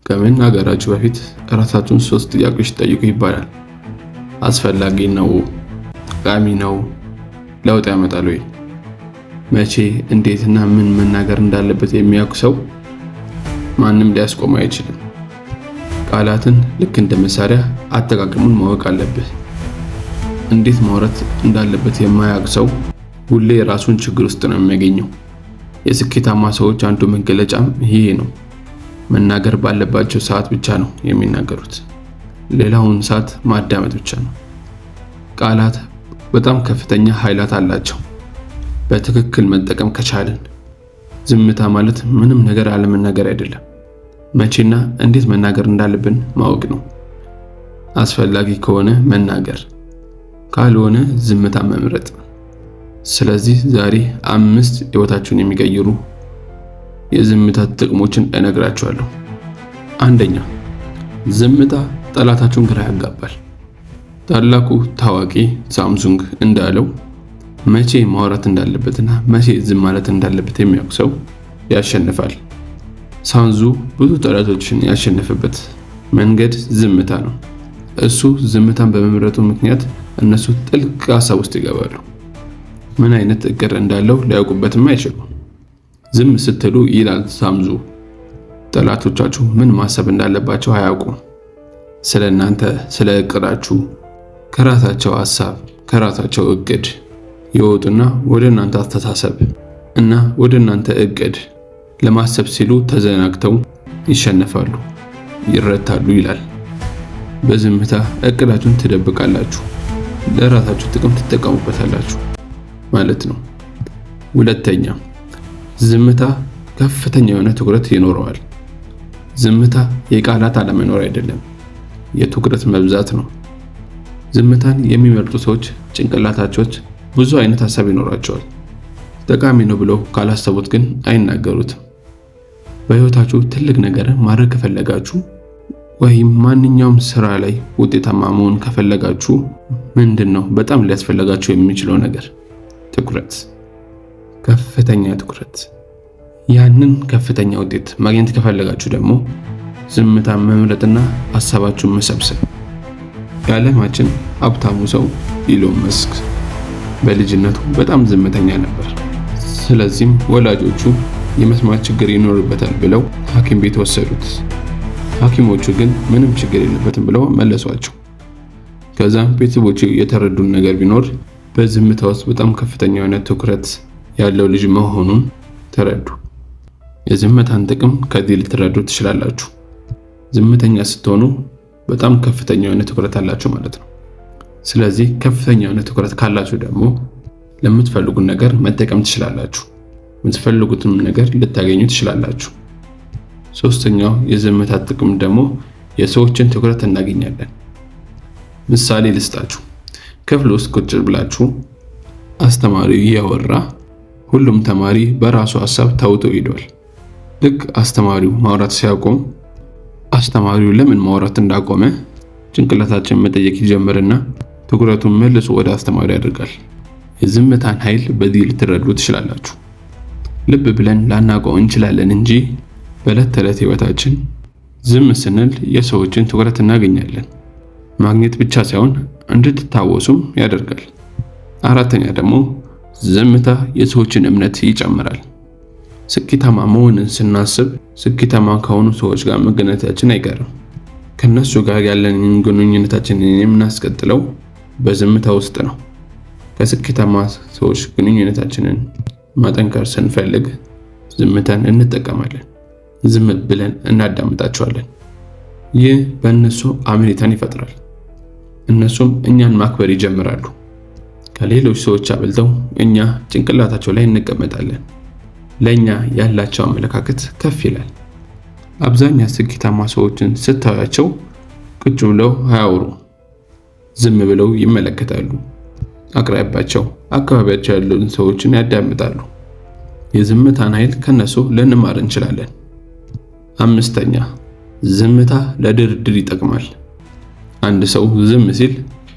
ከመናገራችሁ በፊት ራሳችሁን 3 ጥያቄዎች ጠይቁ ይባላል። አስፈላጊ ነው? ጠቃሚ ነው? ለውጥ ያመጣል ወይ? መቼ፣ እንዴትና ምን መናገር እንዳለበት የሚያውቅ ሰው ማንም ሊያስቆም አይችልም። ቃላትን ልክ እንደ መሳሪያ አጠቃቀሙን ማወቅ አለብህ። እንዴት ማውራት እንዳለበት የማያውቅ ሰው ሁሌ ራሱን ችግር ውስጥ ነው የሚያገኘው። የስኬታማ ሰዎች አንዱ መገለጫም ይሄ ነው። መናገር ባለባቸው ሰዓት ብቻ ነው የሚናገሩት። ሌላውን ሰዓት ማዳመጥ ብቻ ነው። ቃላት በጣም ከፍተኛ ኃይላት አላቸው። በትክክል መጠቀም ከቻልን። ዝምታ ማለት ምንም ነገር አለመናገር አይደለም። መቼና እንዴት መናገር እንዳለብን ማወቅ ነው። አስፈላጊ ከሆነ መናገር፣ ካልሆነ ዝምታ መምረጥ። ስለዚህ ዛሬ 5 ሕይወታችሁን የሚቀይሩ የዝምታ ጥቅሞችን እነግራችኋለሁ። አንደኛ፣ ዝምታ ጠላታችሁን ግራ ያጋባል። ታላቁ ታዋቂ ሳምሱንግ እንዳለው መቼ ማውራት እንዳለበትና መቼ ዝም ማለት እንዳለበት የሚያውቅ ሰው ያሸንፋል። ሳንዙ ብዙ ጠላቶችን ያሸነፈበት መንገድ ዝምታ ነው። እሱ ዝምታን በመምረጡ ምክንያት እነሱ ጥልቅ ሀሳብ ውስጥ ይገባሉ። ምን አይነት እቅድ እንዳለው ሊያውቁበትም አይችሉም። ዝም ስትሉ ይላል ሳምዙ፣ ጠላቶቻችሁ ምን ማሰብ እንዳለባቸው አያውቁም። ስለናንተ፣ ስለ እቅዳችሁ ከራሳቸው ሀሳብ ከራሳቸው እቅድ ይወጡና ወደ እናንተ አስተሳሰብ እና ወደ እናንተ እቅድ ለማሰብ ሲሉ ተዘናግተው ይሸነፋሉ፣ ይረታሉ ይላል። በዝምታ እቅዳችሁን ትደብቃላችሁ፣ ለራሳችሁ ጥቅም ትጠቀሙበታላችሁ ማለት ነው። ሁለተኛ፣ ዝምታ ከፍተኛ የሆነ ትኩረት ይኖረዋል። ዝምታ የቃላት አለመኖር አይደለም፣ የትኩረት መብዛት ነው። ዝምታን የሚመርጡ ሰዎች ጭንቅላታቸው ብዙ አይነት ሀሳብ ይኖራቸዋል። ጠቃሚ ነው ብለው ካላሰቡት ግን አይናገሩትም። በህይወታችሁ ትልቅ ነገር ማድረግ ከፈለጋችሁ ወይም ማንኛውም ስራ ላይ ውጤታማ መሆን ከፈለጋችሁ ምንድነው በጣም ሊያስፈልጋችሁ የሚችለው ነገር? ትኩረት፣ ከፍተኛ ትኩረት። ያንን ከፍተኛ ውጤት ማግኘት ከፈለጋችሁ ደግሞ ዝምታን መምረጥና ሀሳባችሁን መሰብሰብ። የዓለማችን ሀብታሙ ሰው ኢሎን መስክ በልጅነቱ በጣም ዝምተኛ ነበር። ስለዚህም ወላጆቹ የመስማት ችግር ይኖርበታል ብለው ሐኪም ቤት ወሰዱት። ሐኪሞቹ ግን ምንም ችግር የለበትም ብለው መለሷቸው። ከዛም ቤተሰቦቹ የተረዱን ነገር ቢኖር በዝምታ ውስጥ በጣም ከፍተኛ የሆነ ትኩረት ያለው ልጅ መሆኑን ተረዱ። የዝምታን ጥቅም ከዚህ ልትረዱ ትችላላችሁ። ዝምተኛ ስትሆኑ በጣም ከፍተኛ የሆነ ትኩረት አላችሁ ማለት ነው። ስለዚህ ከፍተኛ የሆነ ትኩረት ካላችሁ ደግሞ ለምትፈልጉት ነገር መጠቀም ትችላላችሁ። የምትፈልጉትን ነገር ልታገኙ ትችላላችሁ። ሶስተኛው የዝምታ ጥቅም ደግሞ የሰዎችን ትኩረት እናገኛለን። ምሳሌ ልስጣችሁ። ክፍል ውስጥ ቁጭ ብላችሁ አስተማሪው እያወራ ሁሉም ተማሪ በራሱ ሐሳብ ተውጦ ሄዷል። ልክ አስተማሪው ማውራት ሲያቆም አስተማሪው ለምን ማውራት እንዳቆመ ጭንቅላታችን መጠየቅ ይጀምርና ትኩረቱን መልሶ ወደ አስተማሪው ያደርጋል። የዝምታን ኃይል በዚህ ልትረዱ ትችላላችሁ። ልብ ብለን ላናውቀው እንችላለን እንጂ በዕለት ተዕለት ህይወታችን ዝም ስንል የሰዎችን ትኩረት እናገኛለን። ማግኘት ብቻ ሳይሆን እንድትታወሱም ያደርጋል። አራተኛ ደግሞ ዝምታ የሰዎችን እምነት ይጨምራል። ስኬታማ መሆንን ስናስብ ስኬታማ ከሆኑ ሰዎች ጋር መገናኘታችን አይቀርም። ከነሱ ጋር ያለንን ግንኙነታችንን የምናስቀጥለው በዝምታ ውስጥ ነው። ከስኬታማ ሰዎች ግንኙነታችንን ማጠንከር ስንፈልግ ዝምታን እንጠቀማለን። ዝም ብለን እናዳምጣቸዋለን። ይህ በእነሱ አመኔታን ይፈጥራል። እነሱም እኛን ማክበር ይጀምራሉ። ከሌሎች ሰዎች አብልጠው እኛ ጭንቅላታቸው ላይ እንቀመጣለን። ለኛ ያላቸው አመለካከት ከፍ ይላል። አብዛኛው ስኬታማ ሰዎችን ስታያቸው ቁጭ ብለው አያወሩ፣ ዝም ብለው ይመለከታሉ። አቅራቢያቸው፣ አካባቢያቸው ያሉትን ሰዎችን ያዳምጣሉ። የዝምታን ኃይል ከነሱ ልንማር እንችላለን። አምስተኛ፣ ዝምታ ለድርድር ይጠቅማል። አንድ ሰው ዝም ሲል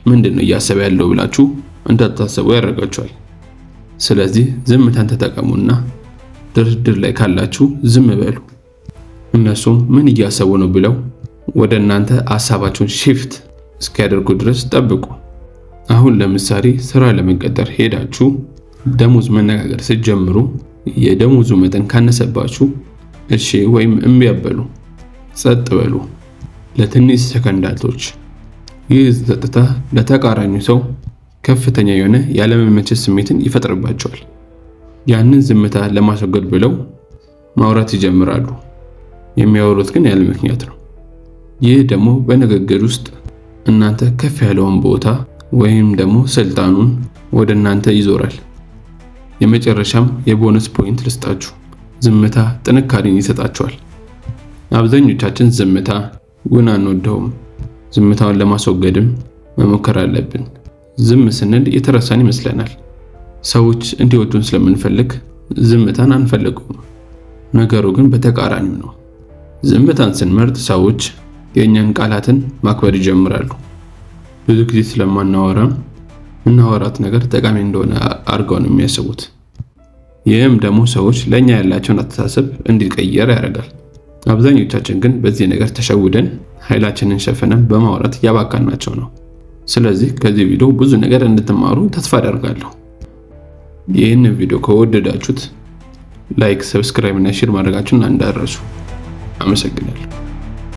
ምንድነው እያሰበ ያለው ብላችሁ እንዳታስቡ ያደርጋችኋል። ስለዚህ ዝምታን ተጠቀሙና ድርድር ላይ ካላችሁ ዝም በሉ። እነሱም ምን እያሰቡ ነው ብለው ወደ እናንተ ሐሳባቸውን ሺፍት እስኪያደርጉ ድረስ ጠብቁ። አሁን ለምሳሌ ስራ ለመቀጠር ሄዳችሁ ደሞዝ መነጋገር ስትጀምሩ የደሞዙ መጠን ካነሰባችሁ እሺ ወይም እምቢ አትበሉ፣ ጸጥ በሉ ለትንሽ ሰከንዳቶች። ይህ ጸጥታ ለተቃራኒው ሰው ከፍተኛ የሆነ ያለመመቸት ስሜትን ይፈጥርባቸዋል። ያንን ዝምታ ለማስወገድ ብለው ማውራት ይጀምራሉ። የሚያወሩት ግን ያለ ምክንያት ነው። ይህ ደግሞ በንግግር ውስጥ እናንተ ከፍ ያለውን ቦታ ወይም ደግሞ ስልጣኑን ወደ እናንተ ይዞራል። የመጨረሻም የቦነስ ፖይንት ልስጣችሁ። ዝምታ ጥንካሬን ይሰጣችኋል። አብዛኞቻችን ዝምታ ግን አንወደውም። ዝምታውን ለማስወገድም መሞከር አለብን። ዝም ስንል የተረሳን ይመስለናል። ሰዎች እንዲወዱን ስለምንፈልግ ዝምታን አንፈልገውም። ነገሩ ግን በተቃራኒው ነው። ዝምታን ስንመርጥ ሰዎች የእኛን ቃላትን ማክበር ይጀምራሉ። ብዙ ጊዜ ስለማናወራ የምናወራት ነገር ጠቃሚ እንደሆነ አድርገው ነው የሚያስቡት። ይህም ደግሞ ሰዎች ለእኛ ያላቸውን አስተሳሰብ እንዲቀየር ያደርጋል። አብዛኞቻችን ግን በዚህ ነገር ተሸውደን ኃይላችንን ሸፍነን በማውራት ያባካናቸው ነው። ስለዚህ ከዚህ ቪዲዮ ብዙ ነገር እንድትማሩ ተስፋ አደርጋለሁ። ይህንን ቪዲዮ ከወደዳችሁት ላይክ፣ ሰብስክራይብ እና ሼር ማድረጋችሁን እንዳትረሱ። አመሰግናለሁ።